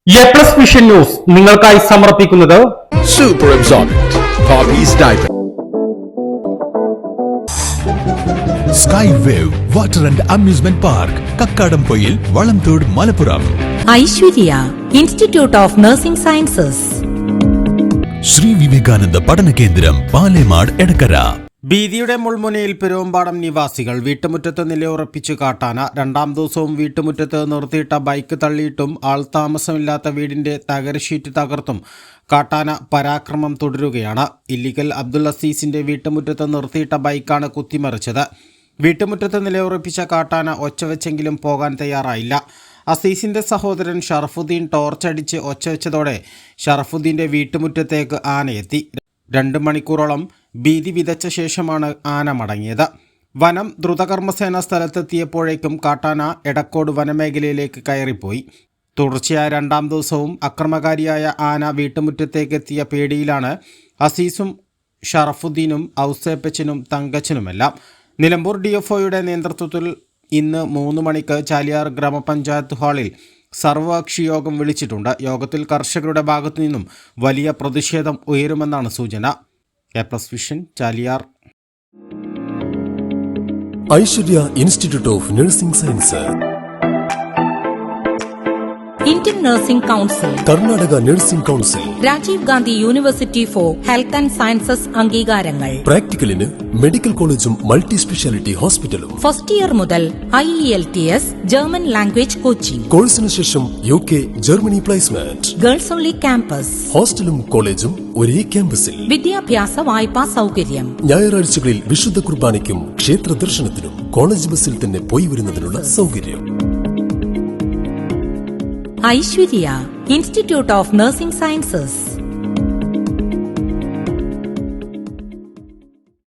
A+ vision news നിങ്ങൾക്കായി സമർപ്പിക്കുന്നത് Super Absorbent Poppy's Diaper. Sky Wave Water and Amusement Park, Kakkadampoyil, Valamthood, Malappuram. Aishwarya Institute of Nursing Sciences. Sri Vivekananda Padana Kendram, Palemad, Edakara. ഭീതിയുടെ മുൾമുനയിൽ പെരുവമ്പാടം നിവാസികൾ വീട്ടുമുറ്റത്ത് നിലയുറപ്പിച്ചു കാട്ടാന. രണ്ടാം ദിവസവും വീട്ടുമുറ്റത്ത് നിർത്തിയിട്ട ബൈക്ക് തള്ളിയിട്ടും ആൾതാമസമില്ലാത്ത വീടിന്റെ തകരഷീറ്റ് തകർത്തും കാട്ടാന പരാക്രമം തുടരുകയാണ്. ഇല്ലിക്കൽ അബ്ദുൽ അസീസിന്റെ വീട്ടുമുറ്റത്ത് നിർത്തിയിട്ട ബൈക്കാണ് കുത്തിമറിച്ചത്. വീട്ടുമുറ്റത്ത് നിലയുറപ്പിച്ച കാട്ടാന ഒച്ചവെച്ചെങ്കിലും പോകാൻ തയ്യാറായില്ല. അസീസിന്റെ സഹോദരൻ ഷറഫുദ്ദീൻ ടോർച്ചടിച്ച് ഒച്ചവെച്ചതോടെ ഷറഫുദ്ദീന്റെ വീട്ടുമുറ്റത്തേക്ക് ആനയെത്തി. 2 മണിക്കൂറോളം ഭീതി വിതച്ച ശേഷമാണ് ആന മടങ്ങിയത്. വനം ദ്രുതകർമ്മസേന സ്ഥലത്തെത്തിയപ്പോഴേക്കും കാട്ടാന എടക്കോട് വനമേഖലയിലേക്ക് കയറിപ്പോയി. തുടർച്ചയായ 2ാം ദിവസവും അക്രമകാരിയായ ആന വീട്ടുമുറ്റത്തേക്ക് എത്തിയ പേടിയിലാണ് അസീസും ഷറഫുദ്ദീനും ഔസേപ്പച്ചനും തങ്കച്ചനുമെല്ലാം. നിലമ്പൂർ DFOയുടെ നേതൃത്വത്തിൽ ഇന്ന് 3 മണിക്ക് ചാലിയാർ ഗ്രാമപഞ്ചായത്ത് ഹാളിൽ സർവകക്ഷി യോഗം വിളിച്ചിട്ടുണ്ട്. യോഗത്തിൽ കർഷകരുടെ ഭാഗത്തു നിന്നും വലിയ പ്രതിഷേധം ഉയരുമെന്നാണ് സൂചന. A+ vision Chaliyar. Aishwarya institute of nursing science, Indian Nursing Council, Karnataka nursing council, Rajiv Gandhi university for health and sciences അംഗീകാരങ്ങൾ. പ്രാക്ടിക്കലിന് മെഡിക്കൽ കോളേജും മൾട്ടി സ്പെഷ്യാലിറ്റി ഹോസ്പിറ്റലും. ഫസ്റ്റ് ഇയർ മുതൽ IELTS ജർമ്മൻ ലാംഗ്വേജ് കോച്ചിംഗ്. കോഴ്സിന് ശേഷം UK, Germany placement. Girls only campus. ഹോസ്റ്റലും കോളേജും ഒരേ ക്യാമ്പസിൽ. വിദ്യാഭ്യാസ വായ്പാ സൗകര്യം. ഞായറാഴ്ചകളിൽ വിശുദ്ധ കുർബാനയ്ക്കും ക്ഷേത്ര ദർശനത്തിനും കോളേജ് ബസ്സിൽ തന്നെ പോയി വരുന്നതിനുള്ള സൗകര്യം. Aishwarya institute of nursing sciences.